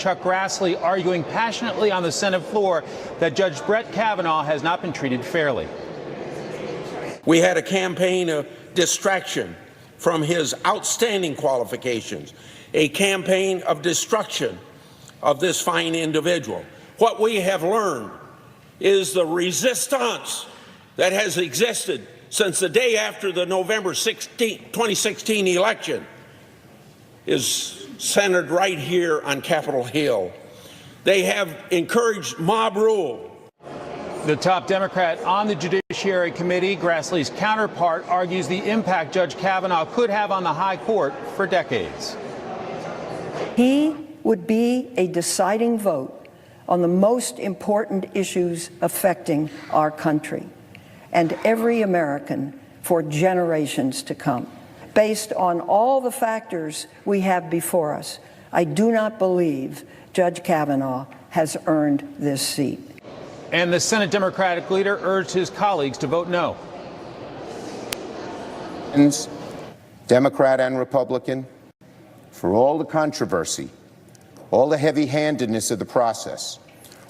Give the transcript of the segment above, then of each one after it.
Chuck Grassley arguing passionately on the Senate floor that Judge Brett Kavanaugh has not been treated fairly. We had a campaign of distraction from his outstanding qualifications, a campaign of destruction of this fine individual. What we have learned is the resistance that has existed since the day after the November 2016 election is centered right here on Capitol Hill. They have encouraged mob rule. The top Democrat on the Judiciary Committee, Grassley's counterpart, argues the impact Judge Kavanaugh could have on the high court for decades. He would be a deciding vote on the most important issues affecting our country and every American for generations to come. Based on all the factors we have before us, I do not believe Judge Kavanaugh has earned this seat. And the Senate Democratic leader urged his colleagues to vote no. Democrat and Republican, for all the controversy, all the heavy-handedness of the process,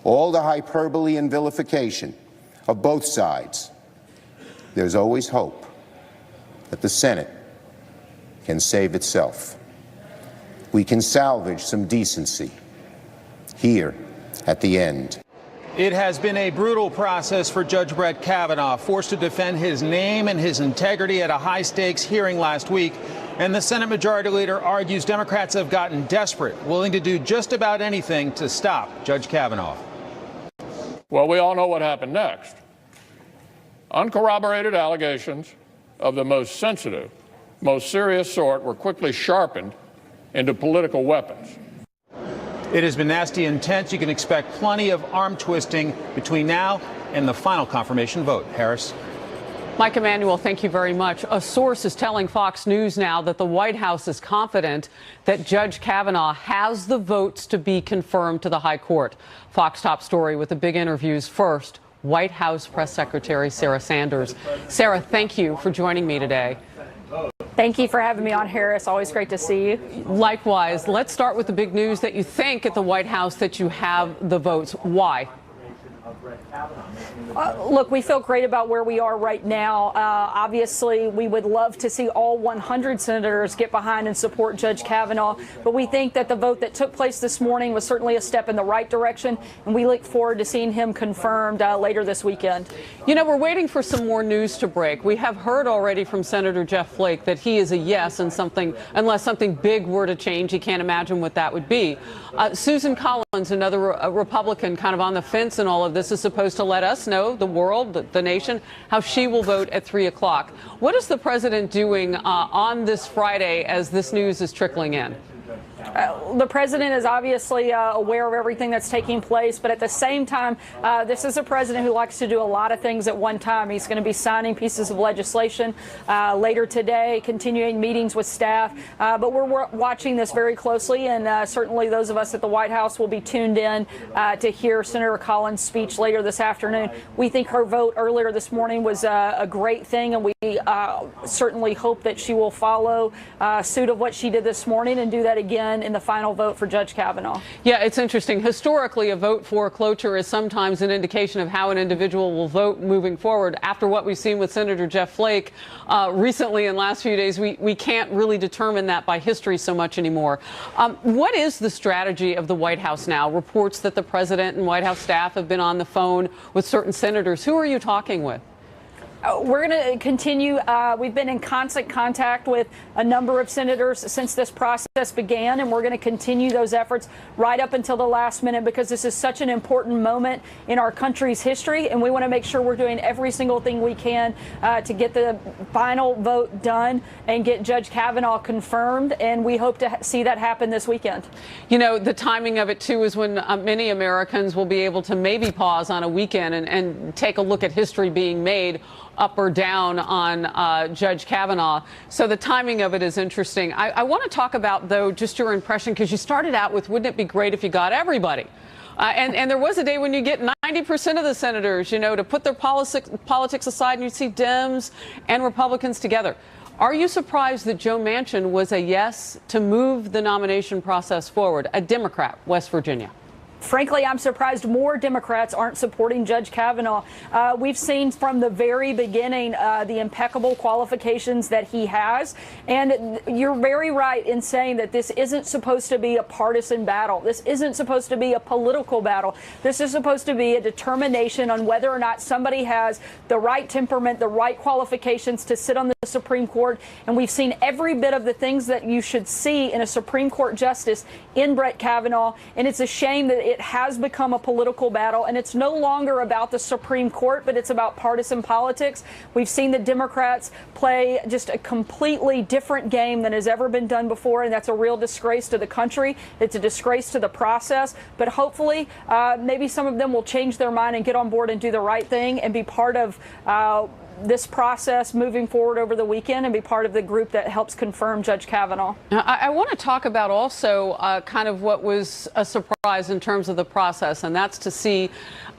all the hyperbole and vilification of both sides, there's always hope that the Senate can save itself. We can salvage some decency here at the end. It has been a brutal process for Judge Brett Kavanaugh, forced to defend his name and his integrity at a high-stakes hearing last week. And the Senate Majority Leader argues Democrats have gotten desperate, willing to do just about anything to stop Judge Kavanaugh. Well, we all know what happened next. Uncorroborated allegations of the most sensitive, most serious sort were quickly sharpened into political weapons. It has been nasty and intense. You can expect plenty of arm twisting between now and the final confirmation vote. Harris. Mike Emanuel, thank you very much. A source is telling Fox News now that the White House is confident that Judge Kavanaugh has the votes to be confirmed to the high court. Fox top story with the big interviews. First, White House Press Secretary Sarah Sanders. Sarah, thank you for joining me today. Thank you for having me on, Harris. Always great to see you. Likewise. Let's start with the big news that you think at the White House that you have the votes. Why? Look, we feel great about where we are right now. Obviously, we would love to see all 100 senators get behind and support Judge Kavanaugh, but we think that the vote that took place this morning was certainly a step in the right direction, and we look forward to seeing him confirmed later this weekend. You know, we're waiting for some more news to break. We have heard already from Senator Jeff Flake that he is a yes, and unless something big were to change, he can't imagine what that would be. Susan Collins, another Republican kind of on the fence in all of this, is supposed to let us know, the world, the nation, how she will vote at 3 o'clock. What is the president doing on this Friday as this news is trickling in? The president is obviously aware of everything that's taking place, but at the same time, this is a president who likes to do a lot of things at one time. He's going to be signing pieces of legislation later today, continuing meetings with staff, but we're watching this very closely, and certainly those of us at the White House will be tuned in to hear Senator Collins' speech later this afternoon. We think her vote earlier this morning was a great thing, and we certainly hope that she will follow suit of what she did this morning and do that again in the final vote for Judge Kavanaugh. Yeah, it's interesting. Historically, a vote for cloture is sometimes an indication of how an individual will vote moving forward. After what we've seen with Senator Jeff Flake recently in the last few days, we can't really determine that by history so much anymore. What is the strategy of the White House now? Reports that the president and White House staff have been on the phone with certain senators. Who are you talking with? We're going to continue. We've been in constant contact with a number of senators since this process began, and we're going to continue those efforts right up until the last minute, because this is such an important moment in our country's history, and we want to make sure we're doing every single thing we can to get the final vote done and get Judge Kavanaugh confirmed, and we hope to see that happen this weekend. You know, the timing of it, too, is when many Americans will be able to maybe pause on a weekend and take a look at history being made up or down on Judge Kavanaugh. So the timing of it is interesting. I want to talk about, though, just your impression, because you started out with, wouldn't it be great if you got everybody? And there was a day when you get 90% of the senators, you know, to put their politics aside, and you see Dems and Republicans together. Are you surprised that Joe Manchin was a yes to move the nomination process forward, a Democrat, West Virginia? Frankly, I'm surprised more Democrats aren't supporting Judge Kavanaugh. We've seen from the very beginning the impeccable qualifications that he has. And you're very right in saying that this isn't supposed to be a partisan battle. This isn't supposed to be a political battle. This is supposed to be a determination on whether or not somebody has the right temperament, the right qualifications to sit on the Supreme Court. And we've seen every bit of the things that you should see in a Supreme Court justice in Brett Kavanaugh. And it's a shame that it has become a political battle, and it's no longer about the Supreme Court, but it's about partisan politics. We've seen the Democrats play just a completely different game than has ever been done before, and that's a real disgrace to the country. It's a disgrace to the process, but hopefully maybe some of them will change their mind and get on board and do the right thing and be part of this process moving forward over the weekend and be part of the group that helps confirm Judge Kavanaugh. Now, I want to talk about also kind of what was a surprise in terms of the process, and that's to see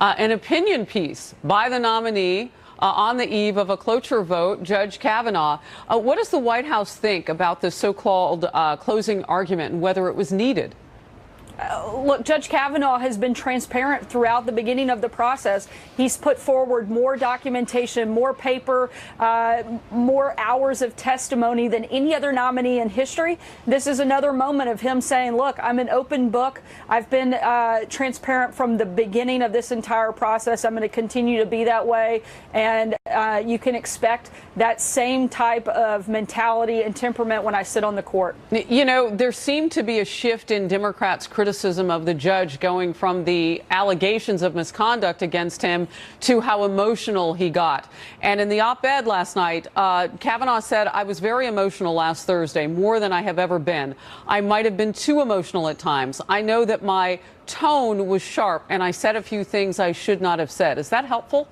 an opinion piece by the nominee on the eve of a cloture vote, Judge Kavanaugh. What does the White House think about this so-called closing argument and whether it was needed? Look, Judge Kavanaugh has been transparent throughout the beginning of the process. He's put forward more documentation, more paper, more hours of testimony than any other nominee in history. This is another moment of him saying, look, I'm an open book. I've been transparent from the beginning of this entire process. I'm going to continue to be that way. And you can expect that same type of mentality and temperament when I sit on the court. You know, there seemed to be a shift in Democrats' criticism of the judge going from the allegations of misconduct against him to how emotional he got. And in the op-ed last night, Kavanaugh said, I was very emotional last Thursday, more than I have ever been. I might have been too emotional at times. I know that my tone was sharp and I said a few things I should not have said. Is that helpful?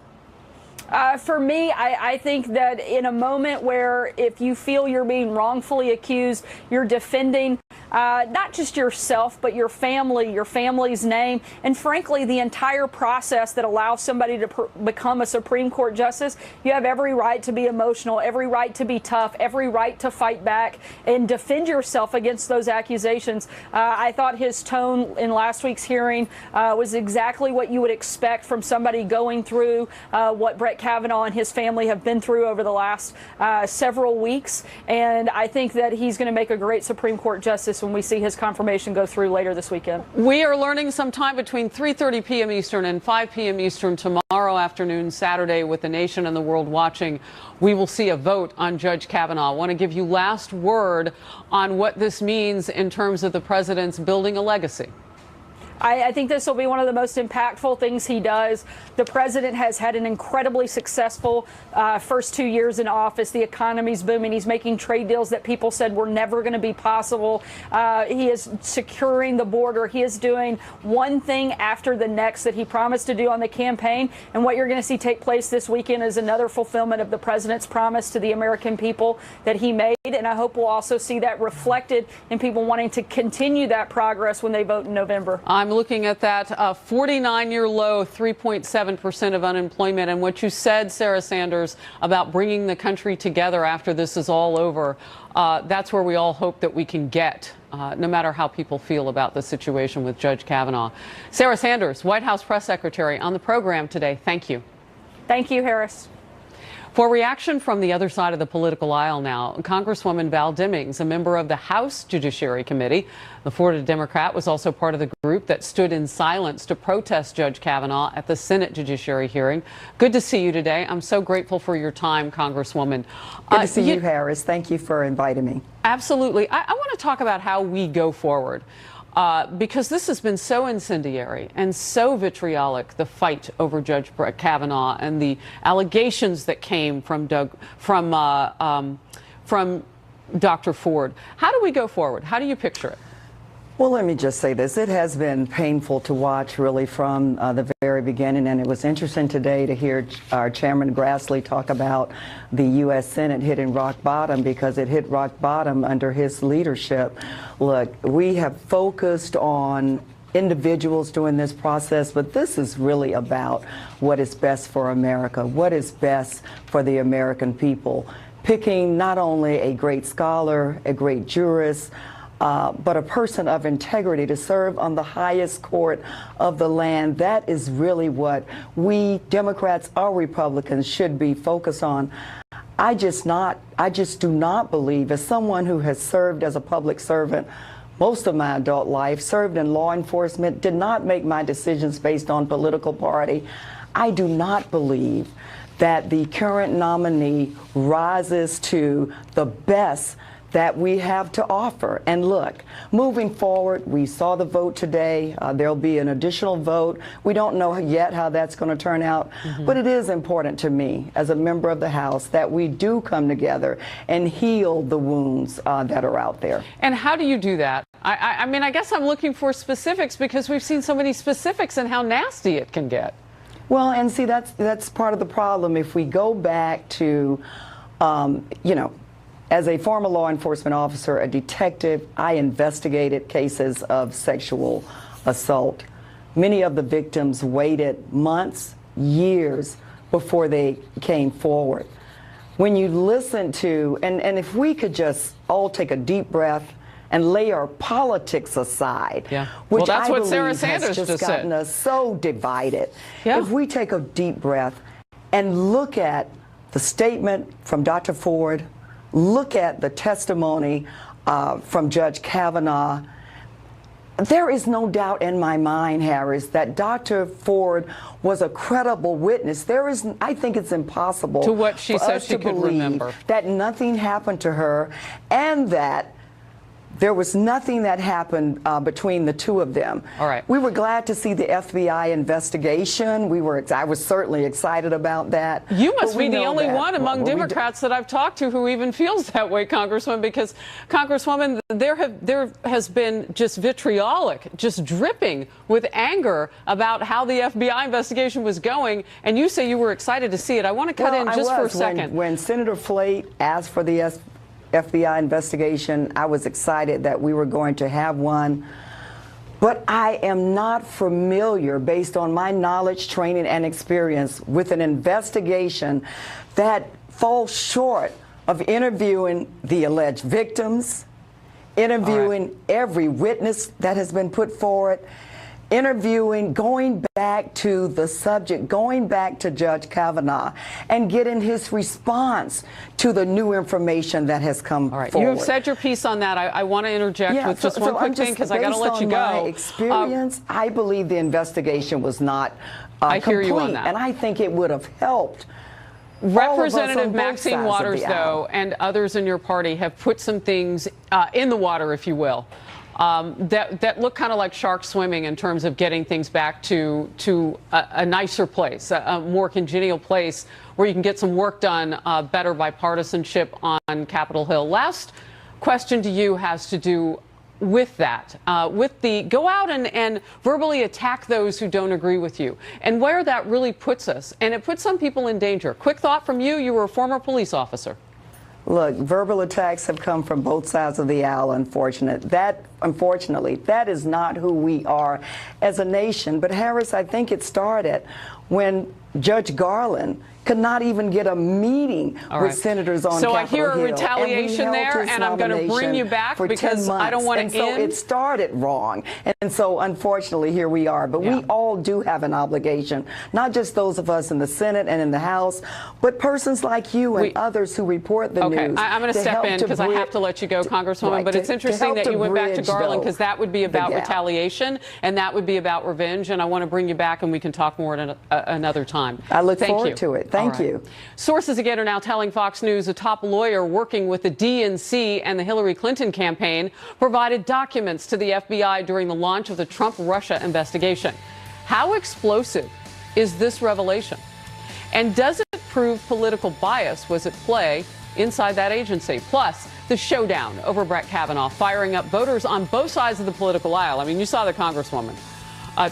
For me, I think that in a moment where if you feel you're being wrongfully accused, you're defending not just yourself, but your family, your family's name, and frankly, the entire process that allows somebody to become a Supreme Court justice, you have every right to be emotional, every right to be tough, every right to fight back and defend yourself against those accusations. I thought his tone in last week's hearing was exactly what you would expect from somebody going through what Brett Kavanaugh and his family have been through over the last several weeks. And I think that he's going to make a great Supreme Court justice when we see his confirmation go through later this weekend. We are learning sometime between 3:30 p.m. Eastern and 5 p.m. Eastern tomorrow afternoon, Saturday, with the nation and the world watching. We will see a vote on Judge Kavanaugh. I want to give you last word on what this means in terms of the president's building a legacy. I think this will be one of the most impactful things he does. The president has had an incredibly successful first 2 years in office. The economy's booming. He's making trade deals that people said were never going to be possible. He is securing the border. He is doing one thing after the next that he promised to do on the campaign. And what you're going to see take place this weekend is another fulfillment of the president's promise to the American people that he made. And I hope we'll also see that reflected in people wanting to continue that progress when they vote in November. I'm looking at that 49-year low, 3.7% of unemployment. And what you said, Sarah Sanders, about bringing the country together after this is all over, that's where we all hope that we can get, no matter how people feel about the situation with Judge Kavanaugh. Sarah Sanders, White House press secretary, on the program today. Thank you. Thank you, Harris. For reaction from the other side of the political aisle now, Congresswoman Val Demings, a member of the House Judiciary Committee, the Florida Democrat, was also part of the group that stood in silence to protest Judge Kavanaugh at the Senate Judiciary hearing. Good to see you today. I'm so grateful for your time, Congresswoman. Good to see you, Harris. Thank you for inviting me. Absolutely. I want to talk about how we go forward. Because this has been so incendiary and so vitriolic, the fight over Judge Brett Kavanaugh and the allegations that came from Dr. Ford. How do we go forward? How do you picture it? Well, let me just say this. It has been painful to watch, really, from the very beginning. And it was interesting today to hear our Chairman Grassley talk about the U.S. Senate hitting rock bottom, because it hit rock bottom under his leadership. Look, we have focused on individuals during this process, but this is really about what is best for America, what is best for the American people. picking not only a great scholar, a great jurist, but a person of integrity to serve on the highest court of the land. That is really what we Democrats or Republicans should be focused on. I just do not believe, as someone who has served as a public servant most of my adult life, served in law enforcement, did not make my decisions based on political party. I do not believe that the current nominee rises to the best that we have to offer. And look, moving forward, we saw the vote today. There'll be an additional vote. We don't know yet how that's going to turn out, but it is important to me as a member of the House that we do come together and heal the wounds that are out there. And how do you do that? I mean, I guess I'm looking for specifics because we've seen so many specifics and how nasty it can get. Well, and see, that's part of the problem. If we go back to, you know, as a former law enforcement officer, a detective, I investigated cases of sexual assault. Many of the victims waited months, years before they came forward. When you listen to, and if we could just all take a deep breath and lay our politics aside, which that's I what believe Sarah Sanders has just gotten us so divided. If we take a deep breath and look at the statement from Dr. Ford, look at the testimony from Judge Kavanaugh, there is no doubt in my mind, Harris, that Dr. Ford was a credible witness. I think it's impossible to what she says she could believe remember that nothing happened to her and that there was nothing that happened between the two of them. All right. We were glad to see the FBI investigation. I was certainly excited about that. You must be the only one among Democrats that I've talked to who even feels that way, Congresswoman, because, Congresswoman, there has been just vitriolic, just dripping with anger about how the FBI investigation was going, and you say you were excited to see it. I want to cut in just for a second. When Senator Flake asked for the FBI investigation, I was excited that we were going to have one. But I am not familiar, based on my knowledge, training, and experience, with an investigation that falls short of interviewing the alleged victims, interviewing every witness that has been put forward, interviewing, going back to the subject, going back to Judge Kavanaugh, and getting his response to the new information that has come forward. You've said your piece on that. I want to interject with just one quick thing because I got to let you go. Based on my experience, I believe the investigation was not I hear complete, you on that. and I think it would have helped. Representative Maxine Waters, though, and others in your party have put some things in the water, if you will, that look kind of like shark swimming in terms of getting things back to a nicer place, a more congenial place where you can get some work done, better bipartisanship on Capitol Hill. Last question to you has to do with that, with the go out and verbally attack those who don't agree with you, and where that really puts us. And it puts some people in danger. Quick thought from you. You were a former police officer. Look, verbal attacks have come from both sides of the aisle, unfortunately. That is not who we are as a nation. But, Harris, I think it started when Judge Garland could not even get a meeting with senators on Capitol Hill. So I hear a retaliation there, and I'm going to bring you back because I don't want to end. So it started wrong. And so, unfortunately, here we are. But we all do have an obligation, not just those of us in the Senate and in the House, but persons like you and others who report the news. I'm going to step in because I have to let you go, Congresswoman. But it's interesting that you went back to Garland because that would be about retaliation and that would be about revenge. And I want to bring you back and we can talk more at another time. I look forward to it. Thank you. Sources again are now telling Fox News a top lawyer working with the DNC and the Hillary Clinton campaign provided documents to the FBI during the launch of the Trump-Russia investigation. How explosive is this revelation? And does it prove political bias was at play inside that agency? Plus, the showdown over Brett Kavanaugh firing up voters on both sides of the political aisle. I mean, you saw the Congresswoman.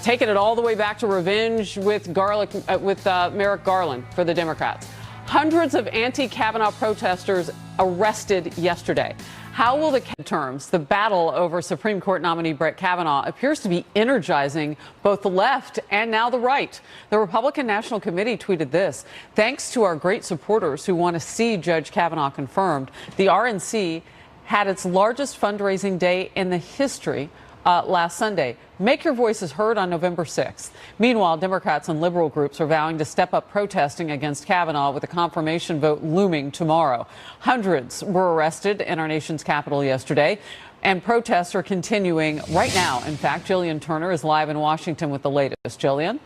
Taking it all the way back to revenge with Merrick Garland for the Democrats. Hundreds of anti-Kavanaugh protesters arrested yesterday. How will the terms, the battle over Supreme Court nominee Brett Kavanaugh appears to be energizing both the left and now the right. The Republican National Committee tweeted this: thanks to our great supporters who want to see Judge Kavanaugh confirmed, the RNC had its largest fundraising day in the history last Sunday. Make your voices heard on November 6th. Meanwhile, Democrats and liberal groups are vowing to step up protesting against Kavanaugh with a confirmation vote looming tomorrow. Hundreds were arrested in our nation's capital yesterday, and protests are continuing right now. In fact, Jillian Turner is live in Washington with the latest. Jillian?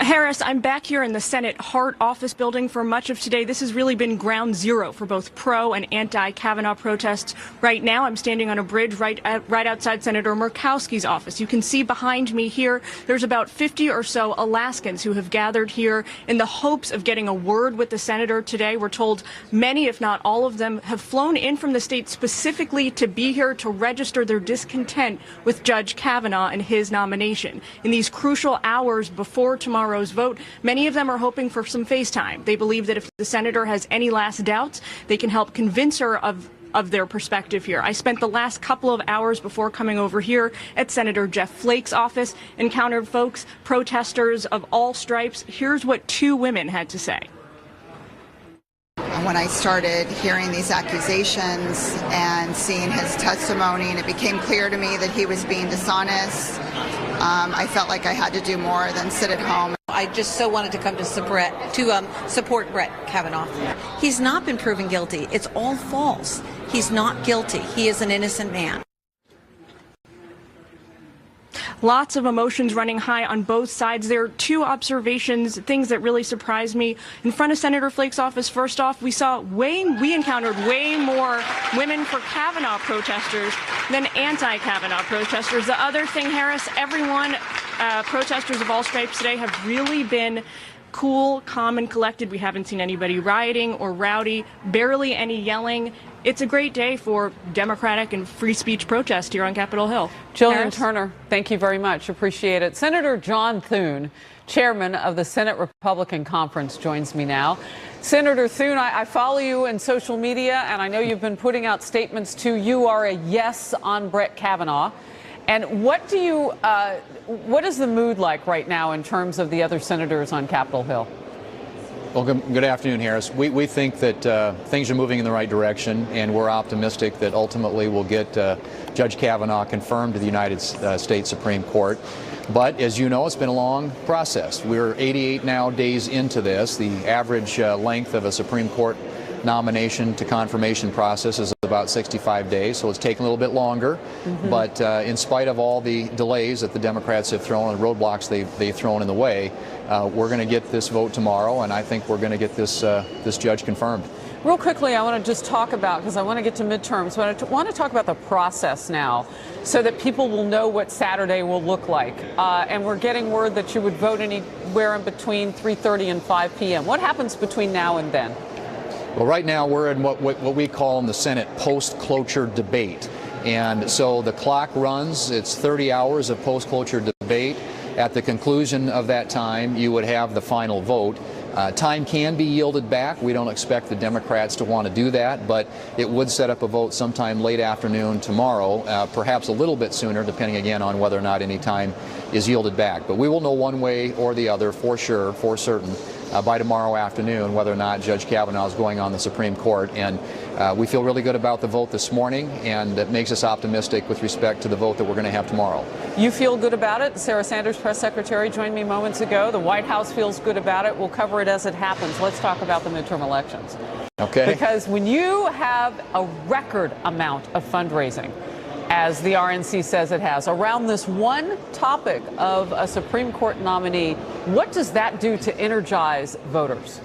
Harris, I'm back here in the Senate Hart office building for much of today. This has really been ground zero for both pro and anti-Kavanaugh protests. Right now, I'm standing on a bridge right outside Senator Murkowski's office. You can see behind me here, there's about 50 or so Alaskans who have gathered here in the hopes of getting a word with the senator today. We're told many, if not all of them, have flown in from the state specifically to be here to register their discontent with Judge Kavanaugh and his nomination. In these crucial hours before tomorrow's vote, many of them are hoping for some face time. They believe that if the senator has any last doubts, they can help convince her of their perspective here. I spent the last couple of hours before coming over here at Senator Jeff Flake's office, encountered folks, protesters of all stripes. Here's what two women had to say. When I started hearing these accusations and seeing his testimony, and it became clear to me that he was being dishonest, I felt like I had to do more than sit at home. I just so wanted to come to support Brett Kavanaugh. He's not been proven guilty. It's all false. He's not guilty. He is an innocent man. Lots of emotions running high on both sides. There are two observations, things that really surprised me. In front of Senator Flake's office, first off, we encountered way more women for Kavanaugh protesters than anti-Kavanaugh protesters. The other thing, Harris, everyone, protesters of all stripes today have really been cool, calm, and collected. We haven't seen anybody rioting or rowdy, barely any yelling. It's a great day for democratic and free speech protest here on Capitol Hill. Jillian Harris? Turner, thank you very much. Appreciate it. Senator John Thune, chairman of the Senate Republican Conference, joins me now. Senator Thune, I follow you in social media, and I know you've been putting out statements too. You are a yes on Brett Kavanaugh. And what is the mood like right now in terms of the other senators on Capitol Hill? Well, good afternoon, Harris. We think that things are moving in the right direction, and we're optimistic that ultimately we'll get Judge Kavanaugh confirmed to the United States Supreme Court. But as you know, it's been a long process. We're 88 now days into this. The average length of a Supreme Court nomination to confirmation process is about 65 days, so it's taken a little bit longer. But in spite of all the delays that the Democrats have thrown and roadblocks they've thrown in the way, we're going to get this vote tomorrow, and I think we're going to get this judge confirmed. Real quickly, I want to just talk about, because I want to get to midterms, but I want to talk about the process now so that people will know what Saturday will look like. And we're getting word that you would vote anywhere in between 3:30 and 5 p.m. What happens between now and then? Well, right now we're in what we call in the Senate post-cloture debate. And so the clock runs. It's 30 hours of post-cloture debate. At the conclusion of that time, you would have the final vote. Time can be yielded back. We don't expect the Democrats to want to do that, but it would set up a vote sometime late afternoon tomorrow, perhaps a little bit sooner, depending again on whether or not any time is yielded back. But we will know one way or the other for sure, for certain, by tomorrow afternoon whether or not Judge Kavanaugh is going on the Supreme Court. And we feel really good about the vote this morning, and it makes us optimistic with respect to the vote that we're going to have tomorrow. You feel good about it? Sarah Sanders, press secretary, joined me moments ago. The White House feels good about it. We'll cover it as it happens. Let's talk about the midterm elections. Okay. Because when you have a record amount of fundraising, as the RNC says it has, around this one topic of a Supreme Court nominee, what does that do to energize voters?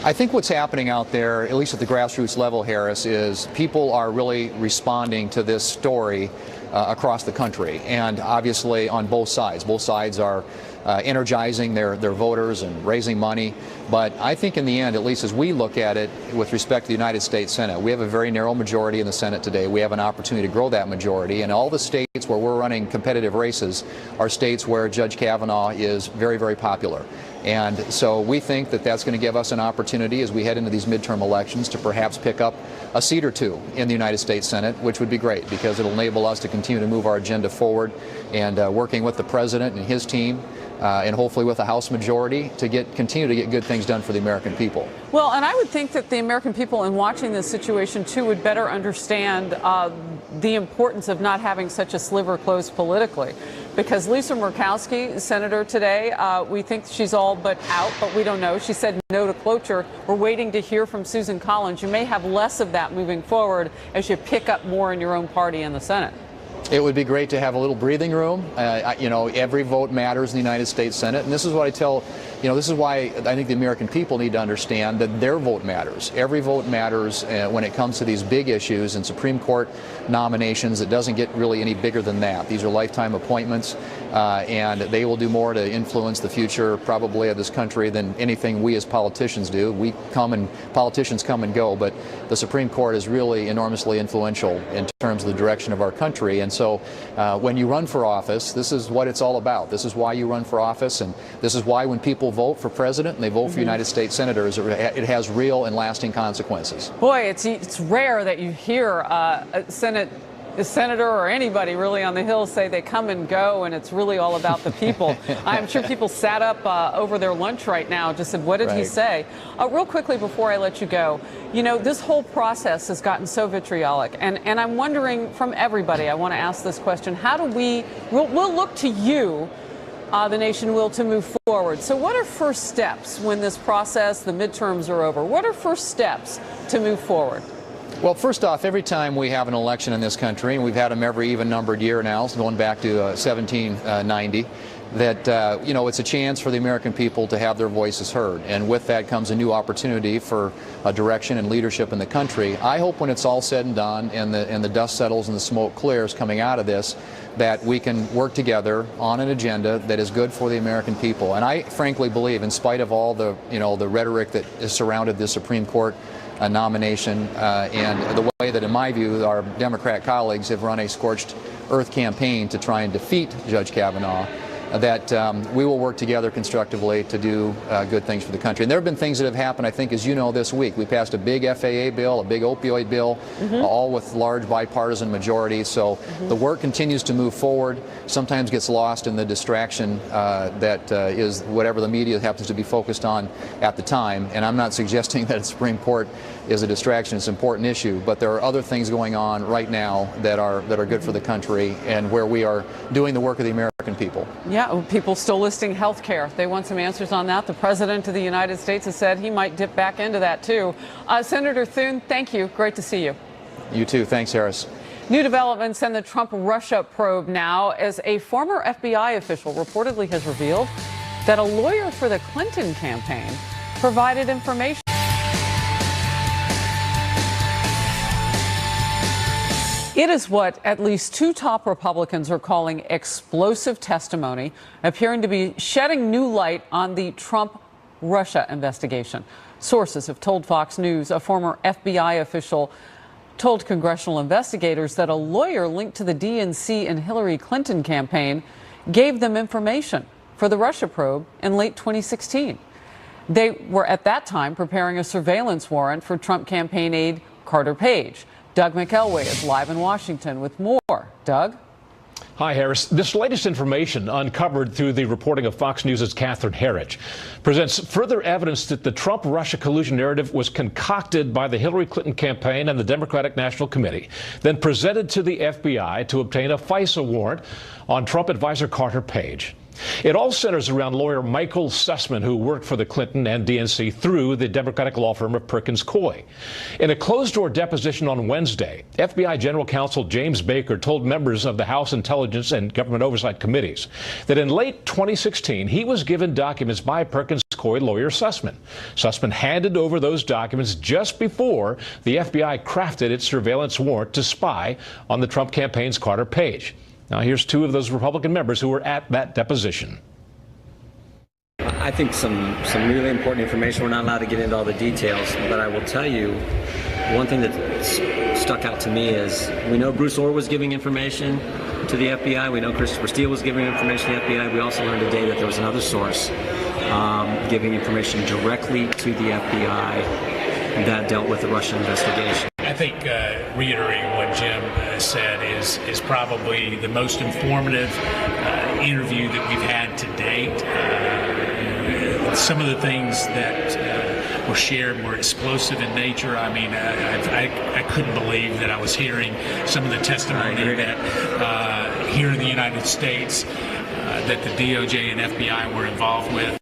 I think what's happening out there, at least at the grassroots level, Harris, is people are really responding to this story across the country, and obviously on both sides. Both sides are energizing their voters and raising money. But I think in the end, at least as we look at it with respect to the United States Senate, we have a very narrow majority in the Senate today. We have an opportunity to grow that majority, and all the states where we're running competitive races are states where Judge Kavanaugh is very, very popular. And so we think that that's going to give us an opportunity as we head into these midterm elections to perhaps pick up a seat or two in the United States Senate, which would be great because it'll enable us to continue to move our agenda forward and working with the president and his team and hopefully with a House majority to continue to get good things done for the American people. Well, and I would think that the American people in watching this situation too would better understand the importance of not having such a sliver closed politically. Because Lisa Murkowski, senator today, we think she's all but out, but we don't know. She said no to cloture. We're waiting to hear from Susan Collins. You may have less of that moving forward as you pick up more in your own party in the Senate. It would be great to have a little breathing room. You know, every vote matters in the United States Senate, and this is what I tell, you know, this is why I think the American people need to understand that their vote matters. Every vote matters when it comes to these big issues and Supreme Court nominations. It doesn't get really any bigger than that. These are lifetime appointments, and they will do more to influence the future probably of this country than anything we as politicians do. Politicians come and go, but the Supreme Court is really enormously influential in terms of the direction of our country. And so when you run for office, this is what it's all about. This is why you run for office, and this is why when people vote for president and they vote for United States senators, it has real and lasting consequences. Boy, it's rare that you hear a senator or anybody really on the Hill say they come and go and it's really all about the people. I'm sure people sat up over their lunch right now, just said, what did he say? Real quickly before I let you go, you know, this whole process has gotten so vitriolic, and I'm wondering from everybody, I want to ask this question, how do we'll look to you, the nation will, to move forward. So what are first steps when this process, the midterms are over? What are first steps to move forward? Well, first off, every time we have an election in this country, and we've had them every even-numbered year now, going back to 1790, that, you know, it's a chance for the American people to have their voices heard. And with that comes a new opportunity for direction and leadership in the country. I hope when it's all said and done and the dust settles and the smoke clears coming out of this, that we can work together on an agenda that is good for the American people. And I frankly believe, in spite of all the, you know, the rhetoric that has surrounded the Supreme Court nomination and the way that, in my view, our Democrat colleagues have run a scorched earth campaign to try and defeat Judge Kavanaugh, that we will work together constructively to do good things for the country. And there have been things that have happened, I think, as you know, this week. We passed a big FAA bill, a big opioid bill, all with large bipartisan majorities. So the work continues to move forward, sometimes gets lost in the distraction that is whatever the media happens to be focused on at the time. And I'm not suggesting that the Supreme Court is a distraction. It's an important issue. But there are other things going on right now that are good for the country and where we are doing the work of the American people. Yeah, people still listing health care. They want some answers on that. The President of the United States has said he might dip back into that, too. Senator Thune, thank you. Great to see you. You too. Thanks, Harris. New developments in the Trump-Russia probe now, as a former FBI official reportedly has revealed that a lawyer for the Clinton campaign provided information. It is what at least two top Republicans are calling explosive testimony, appearing to be shedding new light on the Trump-Russia investigation. Sources have told Fox News a former FBI official told congressional investigators that a lawyer linked to the DNC and Hillary Clinton campaign gave them information for the Russia probe in late 2016. They were at that time preparing a surveillance warrant for Trump campaign aide Carter Page. Doug McElway is live in Washington with more. Doug? Hi, Harris. This latest information, uncovered through the reporting of Fox News' Catherine Herridge, presents further evidence that the Trump-Russia collusion narrative was concocted by the Hillary Clinton campaign and the Democratic National Committee, then presented to the FBI to obtain a FISA warrant on Trump advisor Carter Page. It all centers around lawyer Michael Sussman, who worked for the Clinton and DNC through the Democratic law firm of Perkins Coie. In a closed-door deposition on Wednesday, FBI General Counsel James Baker told members of the House Intelligence and Government Oversight Committees that in late 2016, he was given documents by Perkins Coie lawyer Sussman. Sussman handed over those documents just before the FBI crafted its surveillance warrant to spy on the Trump campaign's Carter Page. Now, here's two of those Republican members who were at that deposition. I think some really important information. We're not allowed to get into all the details, but I will tell you one thing that stuck out to me is we know Bruce Orr was giving information. to the FBI. We know Christopher Steele was giving information to the FBI. We also learned today that there was another source giving information directly to the FBI that dealt with the Russian investigation. I think reiterating what Jim said is probably the most informative interview that we've had to date. Some of the things that were shared were explosive in nature. I mean, I couldn't believe that I was hearing some of the testimony that here in the United States that the DOJ and FBI were involved with.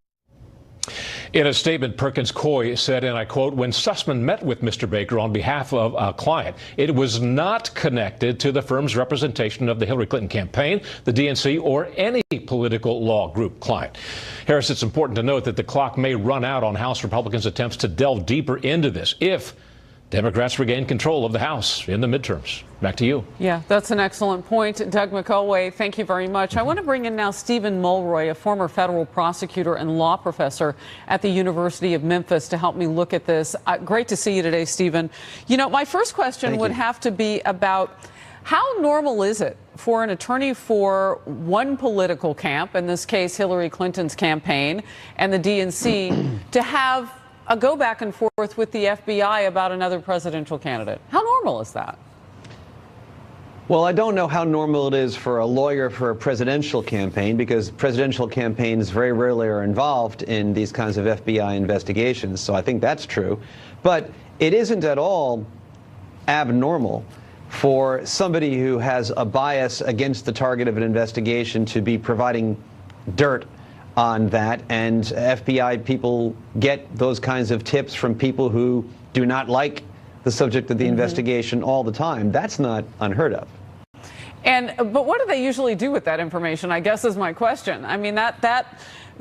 In a statement, Perkins Coie said, and I quote, when Sussman met with Mr. Baker on behalf of a client, it was not connected to the firm's representation of the Hillary Clinton campaign, the DNC, or any political law group client. Harris, it's important to note that the clock may run out on House Republicans' attempts to delve deeper into this if Democrats regain control of the House in the midterms. Back to you. Yeah, that's an excellent point. Doug McElway, thank you very much. I want to bring in now Stephen Mulroy, a former federal prosecutor and law professor at the University of Memphis, to help me look at this. Great to see you today, Stephen. You know, my first question would have to be about how normal is it for an attorney for one political camp, in this case Hillary Clinton's campaign and the DNC, to have a go back and forth with the FBI about another presidential candidate? How normal is that? Well, I don't know how normal it is for a lawyer for a presidential campaign, because presidential campaigns very rarely are involved in these kinds of FBI investigations, so I think that's true. But it isn't at all abnormal for somebody who has a bias against the target of an investigation to be providing dirt on that, and FBI people get those kinds of tips from people who do not like the subject of the investigation all the time. That's not unheard of. But what do they usually do with that information, I guess, is my question. I mean, the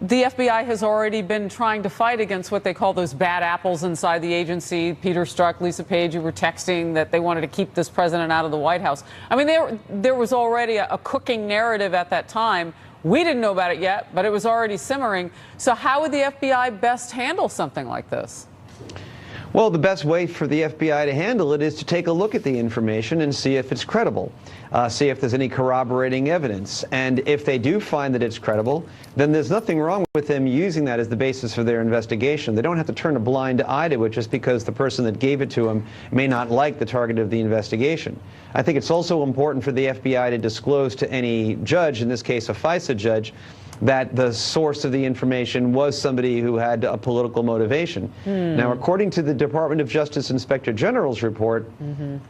FBI has already been trying to fight against what they call those bad apples inside the agency. Peter Strzok, Lisa Page, who were texting that they wanted to keep this president out of the White House. I mean, there was already a cooking narrative at that time. We didn't know about it yet, but it was already simmering. So how would the FBI best handle something like this? Well, the best way for the FBI to handle it is to take a look at the information and see if it's credible, see if there's any corroborating evidence. And if they do find that it's credible, then there's nothing wrong with them using that as the basis for their investigation. They don't have to turn a blind eye to it just because the person that gave it to them may not like the target of the investigation. I think it's also important for the FBI to disclose to any judge, in this case a FISA judge, that the source of the information was somebody who had a political motivation. Now, according to the Department of Justice Inspector General's report,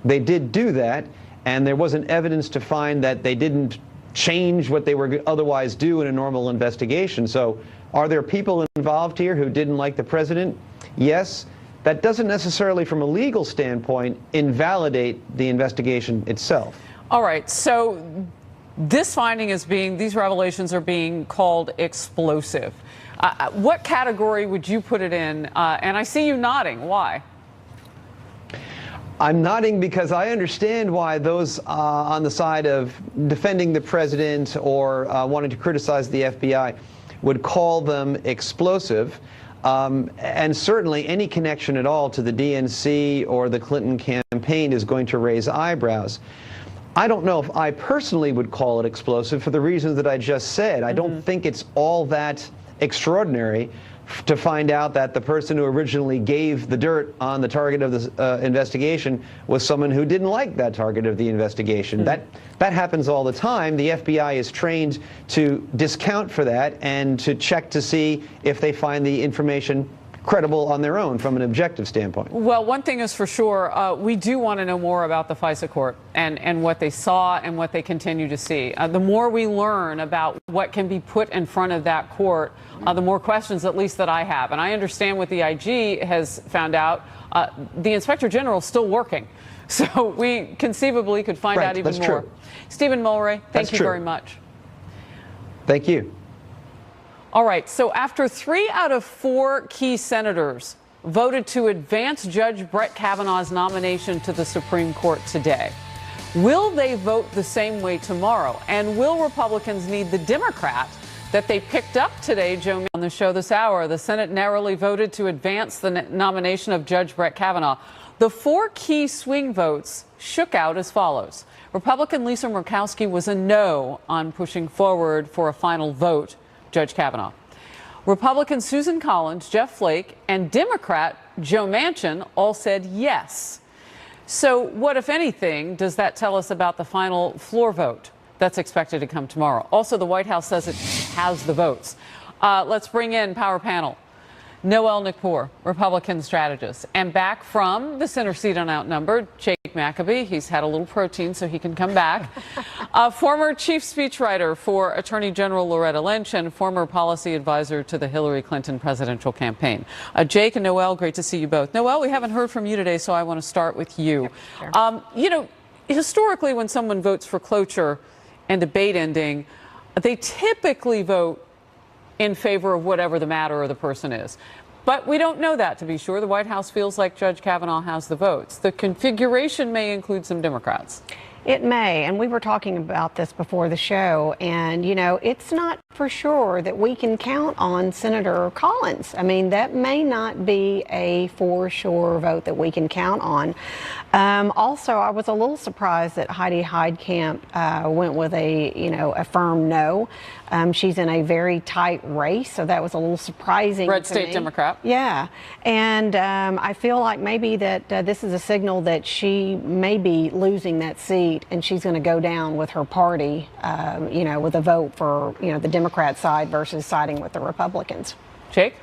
they did do that, and there wasn't evidence to find that they didn't change what they would otherwise do in a normal investigation. So are there people involved here who didn't like the president? Yes. That doesn't necessarily, from a legal standpoint, invalidate the investigation itself. All right. So this finding is these revelations are being called explosive. What category would you put it in? And I see you nodding. Why? I'm nodding because I understand why those on the side of defending the president or wanting to criticize the FBI would call them explosive. And certainly any connection at all to the DNC or the Clinton campaign is going to raise eyebrows. I don't know if I personally would call it explosive for the reasons that I just said. I don't think it's all that extraordinary to find out that the person who originally gave the dirt on the target of the investigation was someone who didn't like that target of the investigation. That happens all the time. The FBI is trained to discount for that and to check to see if they find the information credible on their own from an objective standpoint. Well, one thing is for sure, we do want to know more about the FISA court and what they saw and what they continue to see. The more we learn about what can be put in front of that court, the more questions, at least, that I have. And I understand what the IG has found out. The Inspector General is still working. So we conceivably could find out even more. True. Stephen Mulroy, thank you very much. Thank you. All right, so after 3 out of 4 key senators voted to advance Judge Brett Kavanaugh's nomination to the Supreme Court today, will they vote the same way tomorrow? And will Republicans need the Democrat that they picked up today? Joe, on the show this hour, the Senate narrowly voted to advance the nomination of Judge Brett Kavanaugh. The 4 key swing votes shook out as follows. Republican Lisa Murkowski was a no on pushing forward for a final vote, Judge Kavanaugh. Republican Susan Collins, Jeff Flake, and Democrat Joe Manchin all said yes. So what, if anything, does that tell us about the final floor vote that's expected to come tomorrow? Also, the White House says it has the votes. Let's bring in Power Panel. Noel Nikpour, Republican strategist, and back from the center seat on Outnumbered, Jake McAbee. He's had a little protein so he can come back. Former chief speechwriter for Attorney General Loretta Lynch and former policy advisor to the Hillary Clinton presidential campaign. Jake and Noel, great to see you both. Noel, we haven't heard from you today, so I want to start with you. Sure. You know, historically, when someone votes for cloture and debate ending, they typically vote in favor of whatever the matter or the person is. But we don't know that, to be sure. The White House feels like Judge Kavanaugh has the votes. The configuration may include some Democrats. It may, and we were talking about this before the show, and, you know, it's not for sure that we can count on Senator Collins. I mean, that may not be a for sure vote that we can count on. Also, I was a little surprised that Heidi Heitkamp went with a firm no. She's in a very tight race, so that was a little surprising. Red State Democrat. Yeah, and I feel like maybe that this is a signal that she may be losing that seat, and she's going to go down with her party, with a vote for, the Democrat side versus siding with the Republicans. Jake?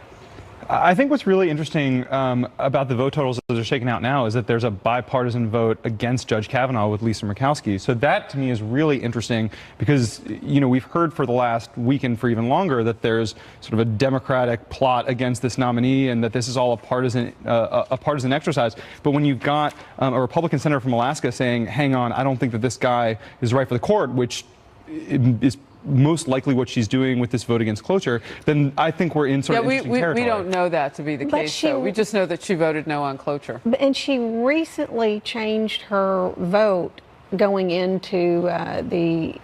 I think what's really interesting about the vote totals that are shaken out now is that there's a bipartisan vote against Judge Kavanaugh with Lisa Murkowski. So that, to me, is really interesting because, we've heard for the last week and for even longer that there's sort of a Democratic plot against this nominee and that this is all a partisan exercise. But when you've got a Republican senator from Alaska saying, hang on, I don't think that this guy is right for the court, which is most likely what she's doing with this vote against cloture, then I think we're in sort of interesting territory. We don't know that to be the case, though. We just know that she voted no on cloture. And she recently changed her vote going into the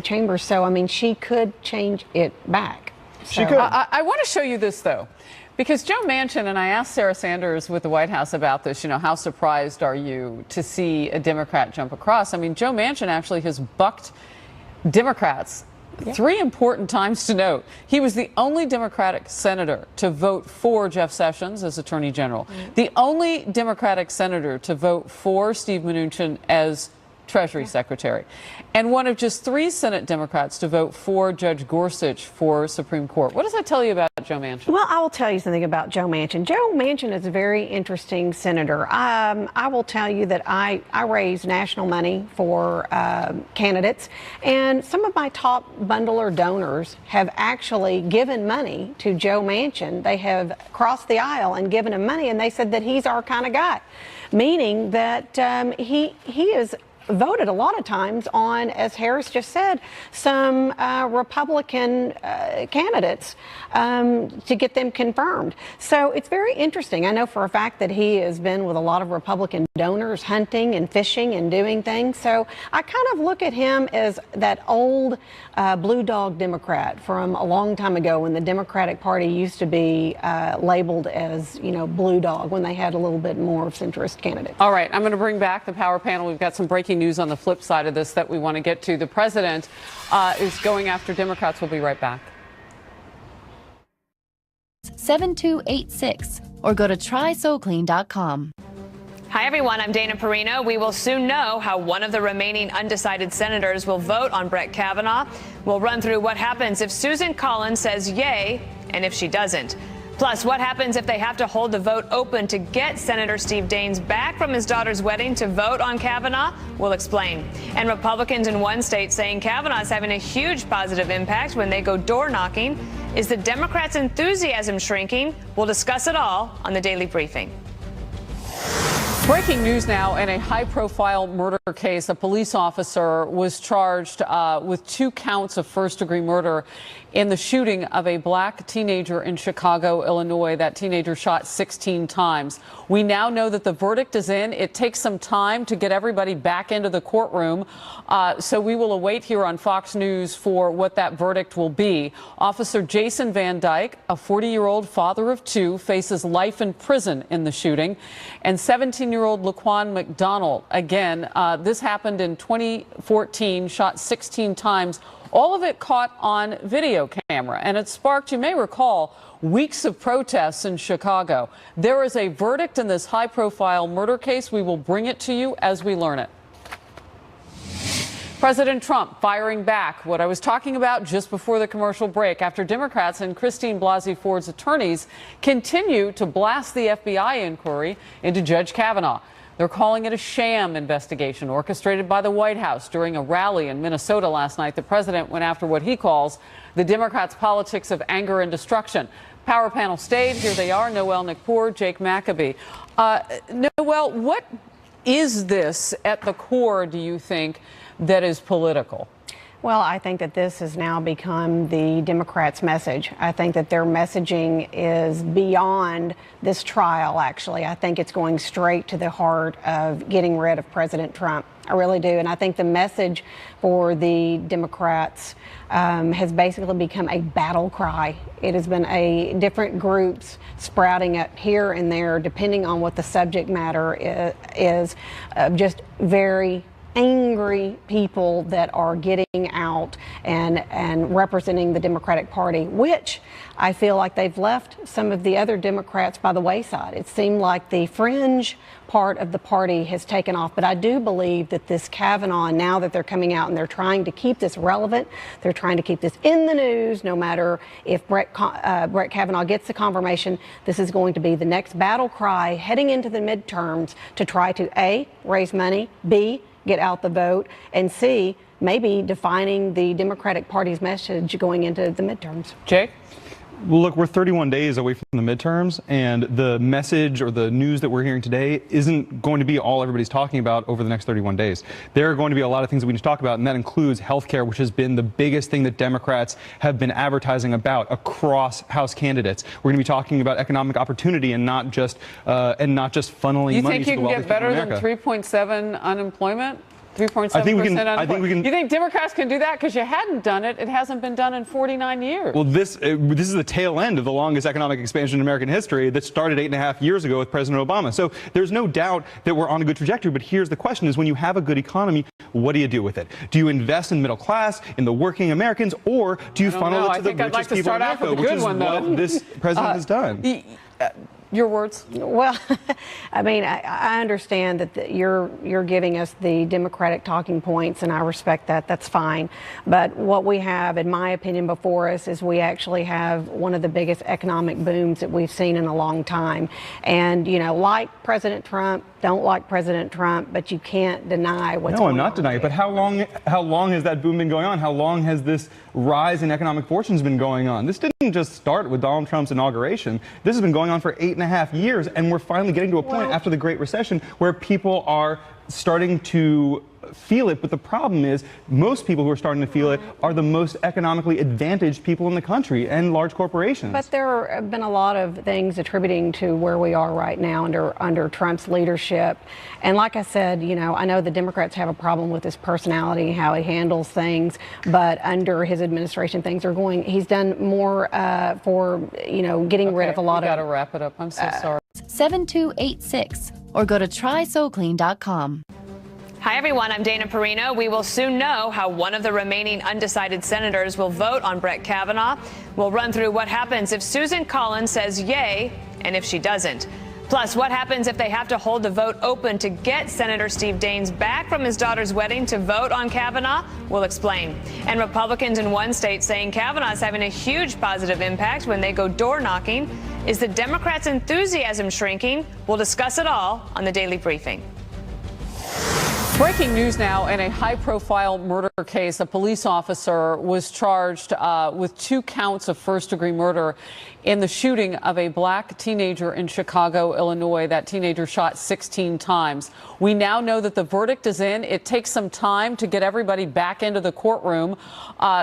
chamber. So, I mean, she could change it back. She could. I want to show you this, though, because Joe Manchin, and I asked Sarah Sanders with the White House about this, how surprised are you to see a Democrat jump across? I mean, Joe Manchin actually has bucked Democrats 3 important times to note. He was the only Democratic senator to vote for Jeff Sessions as Attorney General, the only Democratic senator to vote for Steve Mnuchin as Treasury Secretary, and one of just 3 Senate Democrats to vote for Judge Gorsuch for Supreme Court. What does that tell you about Joe Manchin? Well, I will tell you something about Joe Manchin. Joe Manchin is a very interesting senator. I will tell you that I raise national money for candidates, and some of my top bundler donors have actually given money to Joe Manchin. They have crossed the aisle and given him money, and they said that he's our kind of guy, meaning that he is voted a lot of times on, as Harris just said, some Republican candidates to get them confirmed. So it's very interesting. I know for a fact that he has been with a lot of Republican donors hunting and fishing and doing things. So I kind of look at him as that old blue dog Democrat from a long time ago when the Democratic Party used to be labeled as, blue dog, when they had a little bit more centrist candidates. All right, I'm going to bring back the Power Panel. We've got some breaking news on the flip side of this that we want to get to. The president is going after Democrats. We'll be right back. 7286 or go to trysoclean.com. Hi, everyone. I'm Dana Perino. We will soon know how one of the remaining undecided senators will vote on Brett Kavanaugh. We'll run through what happens if Susan Collins says yay and if she doesn't. Plus, what happens if they have to hold the vote open to get Senator Steve Daines back from his daughter's wedding to vote on Kavanaugh? We'll explain. And Republicans in one state saying Kavanaugh is having a huge positive impact when they go door knocking. Is the Democrats' enthusiasm shrinking? We'll discuss it all on the Daily Briefing. Breaking news now in a high-profile murder case. A police officer was charged with 2 counts of first-degree murder in the shooting of a black teenager in Chicago, Illinois. That teenager shot 16 times. We now know that the verdict is in. It takes some time to get everybody back into the courtroom, so we will await here on Fox News for what that verdict will be. Officer Jason Van Dyke, a 40-year-old father of 2, faces life in prison in the shooting, and 17-year-old 14-year-old Laquan McDonald. Again, this happened in 2014, shot 16 times, all of it caught on video camera. And it sparked, you may recall, weeks of protests in Chicago. There is a verdict in this high-profile murder case. We will bring it to you as we learn it. President Trump firing back, what I was talking about just before the commercial break, after Democrats and Christine Blasey Ford's attorneys continue to blast the FBI inquiry into Judge Kavanaugh. They're calling it a sham investigation orchestrated by the White House. During a rally in Minnesota last night, the president went after what he calls the Democrats' politics of anger and destruction. Power panel stayed. Here they are, Noel Nikpour, Jake Maccabee. Noel, what is this at the core, do you think, that is political? Well, I think that this has now become the Democrats' message. I think that their messaging is beyond this trial, actually. I think it's going straight to the heart of getting rid of President Trump. I really do. And I think the message for the Democrats has basically become a battle cry. It has been different groups sprouting up here and there, depending on what the subject matter is just very angry people that are getting out and representing the Democratic Party, which I feel like they've left some of the other Democrats by the wayside. It seemed like the fringe part of the party has taken off, but I do believe that this Kavanaugh, now that they're coming out and they're trying to keep this relevant, they're trying to keep this in the news, no matter if Brett Kavanaugh gets the confirmation, this is going to be the next battle cry heading into the midterms to try to A, raise money, B, get out the vote, and C, maybe defining the Democratic Party's message going into the midterms. Jake? Well, look, we're 31 days away from the midterms, and the message or the news that we're hearing today isn't going to be all everybody's talking about over the next 31 days. There are going to be a lot of things that we need to talk about, and that includes health care, which has been the biggest thing that Democrats have been advertising about across House candidates. We're going to be talking about economic opportunity and not just funneling money to the wealthy people in America. You think you can get better than 3.7 unemployment? 3.7% unemployment. You think Democrats can do that? Because you hadn't done it. It hasn't been done in 49 years. Well, this is the tail end of the longest economic expansion in American history that started 8.5 years ago with President Obama. So there's no doubt that we're on a good trajectory. But here's the question is, when you have a good economy, what do you do with it? Do you invest in middle class, in the working Americans, or do you funnel it to the richest people in America, which is what this president has done? Your words? Well, I mean, I understand that you're giving us the Democratic talking points, and I respect that. That's fine. But what we have, in my opinion, before us is we actually have one of the biggest economic booms that we've seen in a long time. And, you know, like President Trump, don't like President Trump, but you can't deny what's going on. No, I'm not denying it. But how long has that boom been going on? How long has this rise in economic fortunes been going on? This didn't just start with Donald Trump's inauguration. This has been going on for 8.5 years, and we're finally getting to a point after the Great Recession where people are starting to feel it. But the problem is most people who are starting to feel it are the most economically advantaged people in the country and large corporations. But there have been a lot of things attributing to where we are right now under Trump's leadership. And like I said, you know, I know the Democrats have a problem with his personality, how he handles things, but under his administration, things are going, he's done more for, you know, getting rid of a lot of... We gotta wrap it up. I'm so sorry. 7286 or go to trysoclean.com. Hi, everyone. I'm Dana Perino. We will soon know how one of the remaining undecided senators will vote on Brett Kavanaugh. We'll run through what happens if Susan Collins says yay and if she doesn't. Plus, what happens if they have to hold the vote open to get Senator Steve Daines back from his daughter's wedding to vote on Kavanaugh? We'll explain. And Republicans in one state saying Kavanaugh is having a huge positive impact when they go door knocking. Is the Democrats' enthusiasm shrinking? We'll discuss it all on the Daily Briefing. Breaking news now in a high-profile murder case. A police officer was charged with 2 counts of first-degree murder in the shooting of a black teenager in Chicago, Illinois. That teenager shot 16 times. We now know that the verdict is in. It takes some time to get everybody back into the courtroom,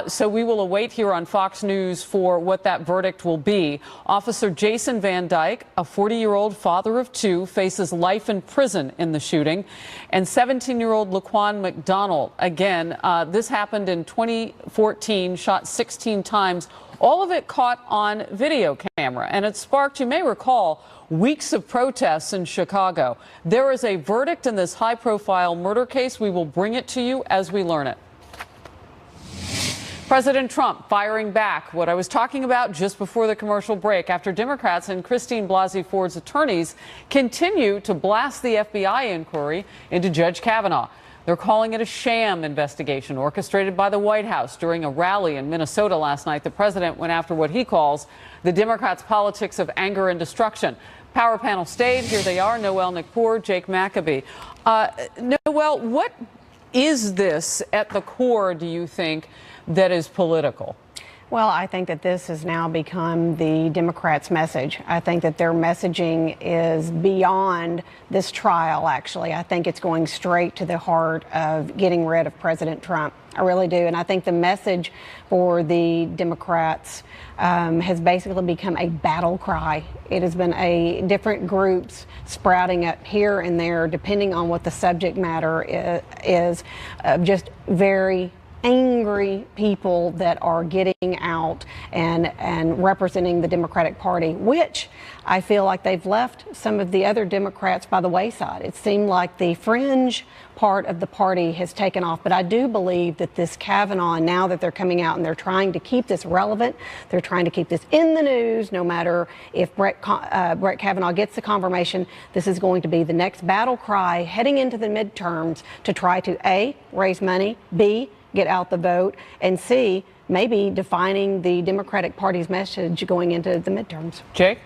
so we will await here on Fox News for what that verdict will be. Officer Jason Van Dyke, a 40-year-old father of 2, faces life in prison in the shooting, and 17-year-old 14-year-old Laquan McDonald. Again, this happened in 2014, shot 16 times, all of it caught on video camera. And it sparked, you may recall, weeks of protests in Chicago. There is a verdict in this high-profile murder case. We will bring it to you as we learn it. President Trump firing back, what I was talking about just before the commercial break, after Democrats and Christine Blasey Ford's attorneys continue to blast the FBI inquiry into Judge Kavanaugh. They're calling it a sham investigation orchestrated by the White House. During a rally in Minnesota last night, the president went after what he calls the Democrats' politics of anger and destruction. Power panel stayed. Here they are, Noel Nikpour, Jake Maccabee. Noel, what is this at the core, do you think, that is political? Well, I think that this has now become the Democrats' message. I think that their messaging is beyond this trial, actually. I think it's going straight to the heart of getting rid of President Trump. I really do. And I think the message for the Democrats has basically become a battle cry. It has been different groups sprouting up here and there, depending on what the subject matter is just very angry people that are getting out and representing the Democratic Party, which I feel like they've left some of the other Democrats by the wayside. It seemed like the fringe part of the party has taken off, but I do believe that this Kavanaugh, now that they're coming out and they're trying to keep this relevant, they're trying to keep this in the news, no matter if Brett Kavanaugh gets the confirmation, this is going to be the next battle cry heading into the midterms to try to A, raise money, B, get out the vote, and C, maybe defining the Democratic Party's message going into the midterms. Jake?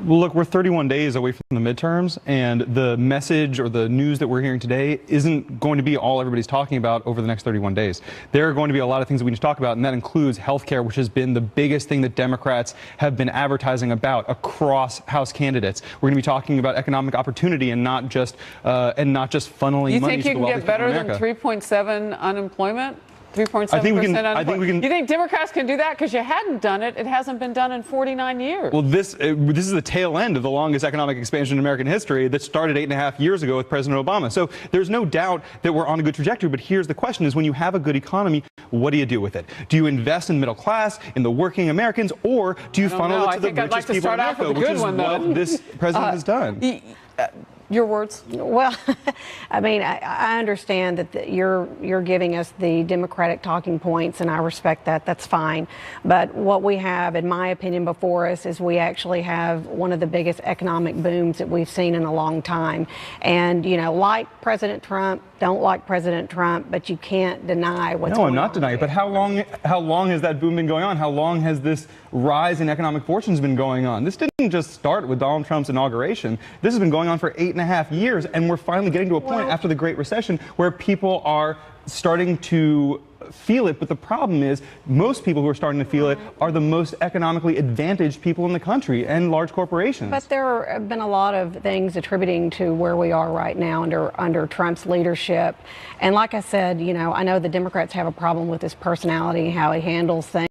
Well, look, we're 31 days away from the midterms, and the message or the news that we're hearing today isn't going to be all everybody's talking about over the next 31 days. There are going to be a lot of things that we need to talk about, and that includes health care, which has been the biggest thing that Democrats have been advertising about across House candidates. We're going to be talking about economic opportunity and not just funneling money to the wealthy people in America. You think you can get better than 3.7 unemployment? 3.7% I think we can. You think Democrats can do that? Because you hadn't done it. It hasn't been done in 49 years. Well, this is the tail end of the longest economic expansion in American history that started 8.5 years ago with President Obama. So there's no doubt that we're on a good trajectory. But here's the question: is when you have a good economy, what do you do with it? Do you invest in middle class, in the working Americans, or do you funnel it to the richest people in America, which is what this president has done? Your words? Well, I mean, I understand that you're giving us the Democratic talking points, and I respect that. That's fine. But what we have, in my opinion, before us is we actually have one of the biggest economic booms that we've seen in a long time. And, you know, like President Trump, don't like President Trump, but you can't deny what's going on. No, I'm not denying it. But how long has that boom been going on? How long has this rise in economic fortunes been going on? This didn't just start with Donald Trump's inauguration. This has been going on for 8.5 years, and we're finally getting to a point after the Great Recession where people are starting to feel it. But the problem is most people who are starting to feel it are the most economically advantaged people in the country and large corporations. But there have been a lot of things attributing to where we are right now under Trump's leadership. And like I said, you know, I know the Democrats have a problem with his personality, how he handles things.